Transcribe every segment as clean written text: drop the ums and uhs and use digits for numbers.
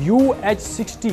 UH-60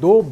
2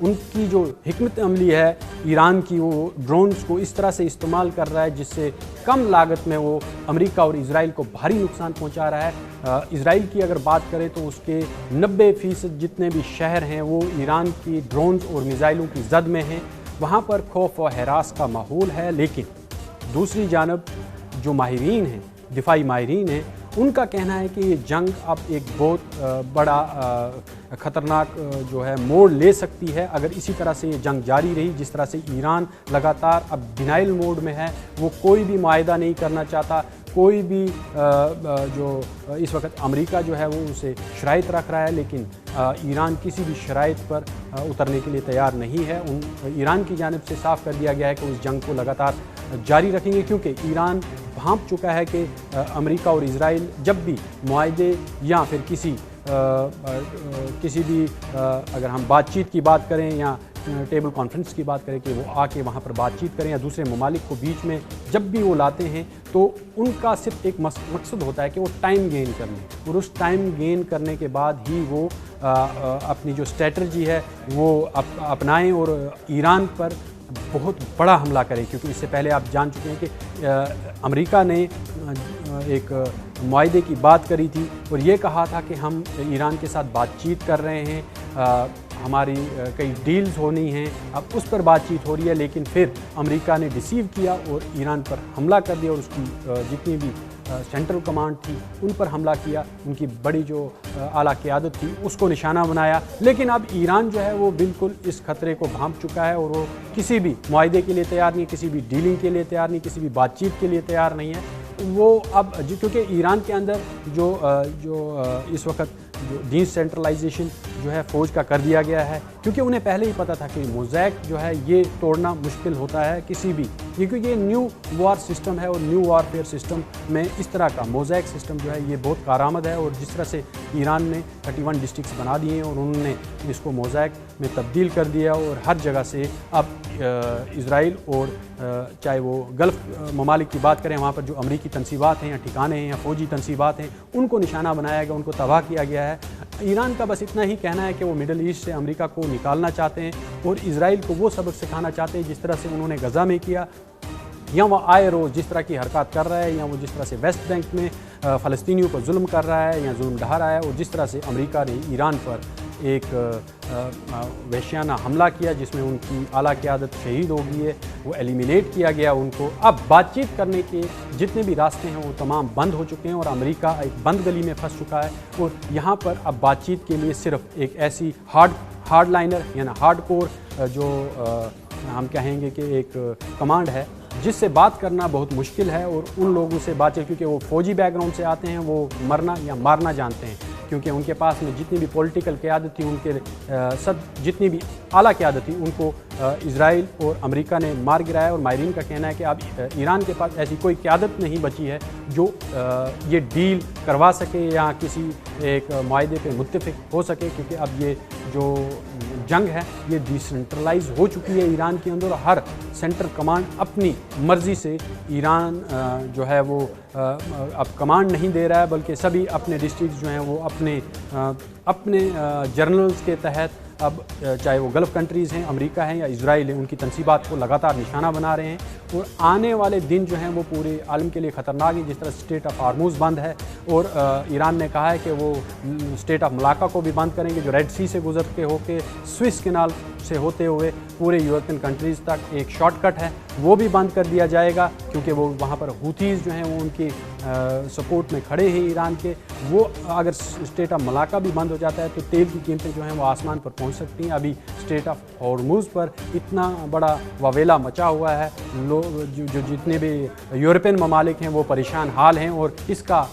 ان کی جو حکمت عملی ہے ایران کی، وہ ڈرونز کو اس طرح سے استعمال کر رہا ہے جس سے کم لاگت میں وہ امریکہ اور اسرائیل کو بھاری نقصان پہنچا رہا ہے۔ اسرائیل کی اگر بات کریں تو اس کے 90% جتنے بھی شہر ہیں وہ ایران کی ڈرونز اور میزائلوں کی زد میں ہیں، وہاں پر خوف و ہراس کا ماحول ہے۔ لیکن دوسری جانب جو ماہرین ہیں، دفاعی ماہرین ہیں، ان کا کہنا ہے کہ یہ جنگ اب ایک بہت بڑا خطرناک جو ہے موڑ لے سکتی ہے اگر اسی طرح سے یہ جنگ جاری رہی، جس طرح سے ایران لگاتار اب ڈینائل موڈ میں ہے، وہ کوئی بھی معاہدہ نہیں کرنا چاہتا، کوئی بھی جو اس وقت امریکہ جو ہے وہ اسے شرائط رکھ رہا ہے، لیکن ایران کسی بھی شرائط پر اترنے کے لیے تیار نہیں ہے۔ ایران کی جانب سے صاف کر دیا گیا ہے کہ اس جنگ کو لگاتار جاری رکھیں گے، کیونکہ ایران بھانپ چکا ہے کہ امریکہ اور اسرائیل جب بھی معاہدے یا پھر کسی بھی اگر ہم بات چیت کی بات کریں یا ٹیبل کانفرنس کی بات کریں کہ وہ آ کے وہاں پر بات چیت کریں یا دوسرے ممالک کو بیچ میں جب بھی وہ لاتے ہیں تو ان کا صرف ایک مقصد ہوتا ہے کہ وہ ٹائم گین کر لیں، اور اس ٹائم گین کرنے کے بعد ہی وہ اپنی جو اسٹریٹجی ہے وہ اپنائیں اور ایران پر بہت بڑا حملہ کریں، کیونکہ اس سے پہلے آپ جان چکے ہیں کہ امریکہ نے ایک معاہدے کی بات کری تھی اور یہ کہا تھا کہ ہم ایران کے ساتھ بات چیت کر رہے ہیں، ہماری کئی ڈیلز ہونی ہیں، اب اس پر بات چیت ہو رہی ہے، لیکن پھر امریکہ نے ڈیسیو کیا اور ایران پر حملہ کر دیا اور اس کی جتنی بھی سینٹرل کمانڈ تھی ان پر حملہ کیا، ان کی بڑی جو اعلیٰ قیادت تھی اس کو نشانہ بنایا۔ لیکن اب ایران جو ہے وہ بالکل اس خطرے کو بھانپ چکا ہے اور وہ کسی بھی معاہدے کے لیے تیار نہیں، کسی بھی ڈیلنگ کے لیے تیار نہیں، کسی بھی بات چیت کے لیے تیار نہیں ہے۔ وہ اب کیونکہ ایران کے اندر جو اس وقت جو ڈی سینٹرلائزیشن جو ہے فوج کا کر دیا گیا ہے، کیونکہ انہیں پہلے ہی پتہ تھا کہ موزیک جو ہے یہ توڑنا مشکل ہوتا ہے کسی بھی، کیونکہ یہ نیو وار سسٹم ہے اور نیو وار فیئر سسٹم میں اس طرح کا موزیک سسٹم جو ہے یہ بہت کارآمد ہے، اور جس طرح سے ایران نے 31 ڈسٹرکٹس بنا دیے ہیں اور انہوں نے اس کو موزیک میں تبدیل کر دیا، اور ہر جگہ سے اب اسرائیل اور چاہے وہ گلف ممالک کی بات کریں، وہاں پر جو امریکی تنصیبات ہیں یا ٹھکانے ہیں یا فوجی تنصیبات ہیں ان کو نشانہ بنایا گیا، ان کو تباہ کیا گیا ہے۔ ایران کا بس اتنا ہی کہنا ہے کہ وہ مڈل ایسٹ سے امریکہ کو نکالنا چاہتے ہیں اور اسرائیل کو وہ سبق سکھانا چاہتے ہیں جس طرح سے انہوں نے غزہ میں کیا، یا وہ آئے روز جس طرح کی حرکات کر رہا ہے، یا وہ جس طرح سے ویسٹ بینک میں فلسطینیوں پر ظلم کر رہا ہے یا ظلم ڈھا رہا ہے، اور جس طرح سے امریکہ نے ایران پر ایک وحشیانہ حملہ کیا جس میں ان کی اعلیٰ قیادت شہید ہو گئی ہے، وہ ایلیمینیٹ کیا گیا ان کو۔ اب بات چیت کرنے کے جتنے بھی راستے ہیں وہ تمام بند ہو چکے ہیں اور امریکہ ایک بند گلی میں پھنس چکا ہے، اور یہاں پر اب بات چیت کے لیے صرف ایک ایسی ہارڈ لائنر یعنی ہارڈ کور جو ہم کہیں گے کہ ایک کمانڈ ہے جس سے بات کرنا بہت مشکل ہے، اور ان لوگوں سے بات چیت کیونکہ وہ فوجی بیک گراؤنڈ سے آتے ہیں، وہ مرنا یا مارنا جانتے ہیں، کیونکہ ان کے پاس میں جتنی بھی پولیٹیکل قیادت تھی، ان کے جتنی بھی اعلیٰ قیادت تھی ان کو اسرائیل اور امریکہ نے مار گرایا، اور ماہرین کا کہنا ہے کہ اب ایران کے پاس ایسی کوئی قیادت نہیں بچی ہے جو یہ ڈیل کروا سکے یا کسی ایک معاہدے پہ متفق ہو سکے، کیونکہ اب یہ جو جنگ ہے یہ ڈی سینٹرلائز ہو چکی ہے ایران کے اندر، ہر سینٹر کمانڈ اپنی مرضی سے ایران جو ہے وہ اب کمانڈ نہیں دے رہا ہے، بلکہ سبھی اپنے ڈسٹرکٹ جو ہیں وہ اپنے جرنلز کے تحت اب چاہے وہ گلف کنٹریز ہیں، امریکہ ہیں یا اسرائیل ہیں، ان کی تنصیبات کو لگاتار نشانہ بنا رہے ہیں، اور آنے والے دن جو ہیں وہ پورے عالم کے لیے خطرناک ہیں، جس طرح اسٹریٹ آف ہارموز بند ہے، اور ایران نے کہا ہے کہ وہ اسٹریٹ آف ملاکا کو بھی بند کریں گے جو ریڈ سی سے گزر کے ہو کے سوئس کینال سے ہوتے ہوئے پورے یورپین کنٹریز تک ایک شارٹ کٹ ہے وہ بھی بند کر دیا جائے گا، کیونکہ وہ وہاں پر ہوتھیز جو ہیں وہ ان کی سپورٹ میں کھڑے ہیں ایران کے، وہ اگر اسٹریٹ آف ملاکا بھی بند ہو جاتا ہے تو تیل کی قیمتیں جو ہیں وہ آسمان پر پہنچ سکتی ہیں۔ ابھی اسٹریٹ آف ہارموز پر اتنا بڑا واویلا مچا ہوا ہے، جو جتنے بھی یورپین ممالک ہیں وہ پریشان حال ہیں، اور اس کا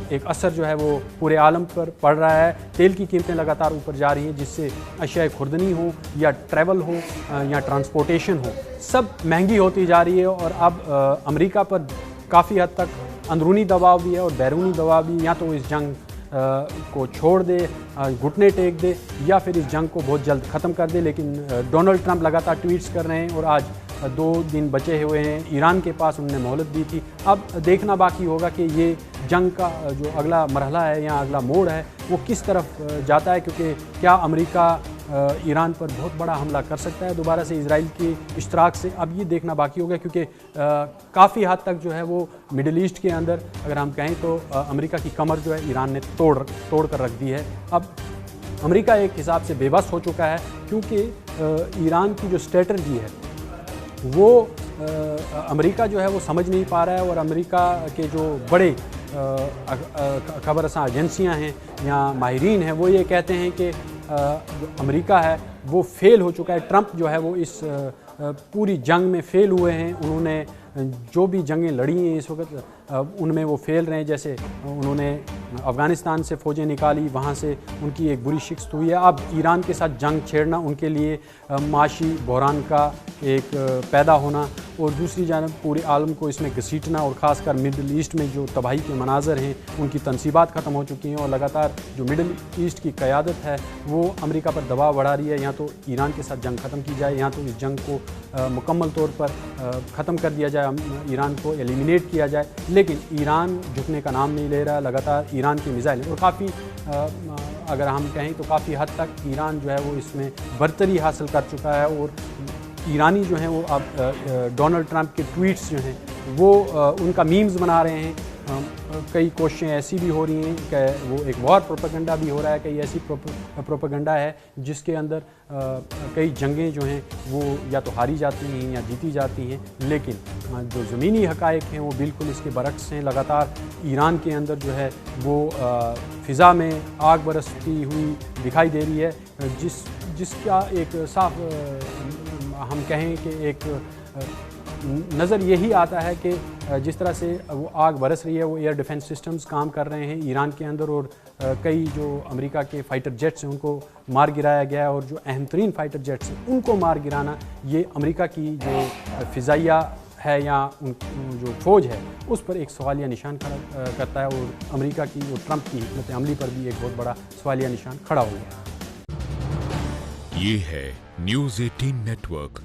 ایک اثر جو ہے وہ پورے عالم پر پڑ رہا ہے۔ تیل کی قیمتیں لگاتار اوپر جا رہی ہیں، جس سے اشیاء خوردنی ہو یا ٹریول ہو یا ٹرانسپورٹیشن ہو سب مہنگی ہوتی جا رہی ہے، اور اب امریکہ پر کافی حد تک اندرونی دباؤ بھی ہے اور بیرونی دباؤ بھی، یا تو اس جنگ کو چھوڑ دے، گھٹنے ٹیک دے، یا پھر اس جنگ کو بہت جلد ختم کر دے۔ لیکن ڈونلڈ ٹرمپ لگاتار ٹویٹس کر رہے ہیں، اور آج 2 دن بچے ہوئے ہیں ایران کے پاس، انہوں نے مہلت دی تھی۔ اب دیکھنا باقی ہوگا کہ یہ جنگ کا جو اگلا مرحلہ ہے یا اگلا موڑ ہے وہ کس طرف جاتا ہے، کیونکہ کیا امریکہ ایران پر بہت بڑا حملہ کر سکتا ہے دوبارہ سے اسرائیل کے اشتراک سے. اب یہ دیکھنا باقی ہو گیا کیونکہ کافی حد تک جو ہے وہ مڈل ایسٹ کے اندر اگر ہم کہیں تو امریکہ کی کمر جو ہے ایران نے توڑ کر رکھ دی ہے. اب امریکہ ایک حساب سے بے بس ہو چکا ہے کیونکہ ایران کی جو اسٹریٹجی ہے وہ امریکہ جو ہے وہ سمجھ نہیں پا رہا ہے, اور امریکہ کے جو بڑے خبر رساں ایجنسیاں ہیں یا ماہرین ہیں وہ یہ کہتے ہیں کہ جو امریکہ ہے وہ فیل ہو چکا ہے. ٹرمپ جو ہے وہ اس پوری جنگ میں فیل ہوئے ہیں. انہوں نے جو بھی جنگیں لڑی ہیں اس وقت ان میں وہ فیل رہے ہیں. جیسے انہوں نے افغانستان سے فوجیں نکالی, وہاں سے ان کی ایک بری شکست ہوئی ہے. اب ایران کے ساتھ جنگ چھیڑنا ان کے لیے معاشی بحران کا ایک پیدا ہونا, اور دوسری جانب پورے عالم کو اس میں گھسیٹنا, اور خاص کر مڈل ایسٹ میں جو تباہی کے مناظر ہیں ان کی تنصیبات ختم ہو چکی ہیں, اور لگاتار جو مڈل ایسٹ کی قیادت ہے وہ امریکہ پر دباؤ بڑھا رہی ہے. یا تو ایران کے ساتھ جنگ ختم کی جائے, یا تو اس جنگ کو مکمل طور پر ختم کر دیا جائے, ایران کو ایلیمینیٹ کیا جائے. لیکن ایران جھکنے کا نام نہیں لے رہا. لگاتار ایران کی میزائل, اور کافی اگر ہم کہیں تو کافی حد تک ایران جو ہے وہ اس میں برتری حاصل کر چکا ہے, اور ایرانی جو ہیں وہ اب ڈونلڈ ٹرمپ کے ٹویٹس جو ہیں وہ ان کا میمز بنا رہے ہیں. کئی کوششیں ایسی بھی ہو رہی ہیں کہ وہ ایک وار پروپیگنڈا بھی ہو رہا ہے, کئی ایسی پروپیگنڈا ہے جس کے اندر کئی جنگیں جو ہیں وہ یا تو ہاری جاتی ہیں یا جیتی جاتی ہیں, لیکن جو زمینی حقائق ہیں وہ بالکل اس کے برعکس ہیں. لگاتار ایران کے اندر جو ہے وہ فضا میں آگ برستی ہوئی دکھائی دے رہی ہے, جس کا ایک صاف ہم کہیں کہ ایک نظر یہی آتا ہے کہ جس طرح سے وہ آگ برس رہی ہے وہ ایئر ڈیفنس سسٹمز کام کر رہے ہیں ایران کے اندر, اور کئی جو امریکہ کے فائٹر جیٹس ہیں ان کو مار گرایا گیا ہے, اور جو اہم ترین فائٹر جیٹس ہیں ان کو مار گرانا یہ امریکہ کی جو فضائیہ ہے یا جو فوج ہے اس پر ایک سوالیہ نشان کھڑا کرتا ہے, اور امریکہ کی اور ٹرمپ کی حکمت عملی پر بھی ایک بہت بڑا سوالیہ نشان کھڑا ہو گیا. یہ ہے نیوز 18 نیٹ ورک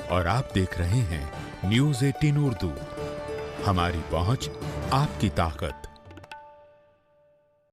اور آپ دیکھ رہے ہیں نیوز 18 اردو. ہماری پہنچ آپ کی طاقت.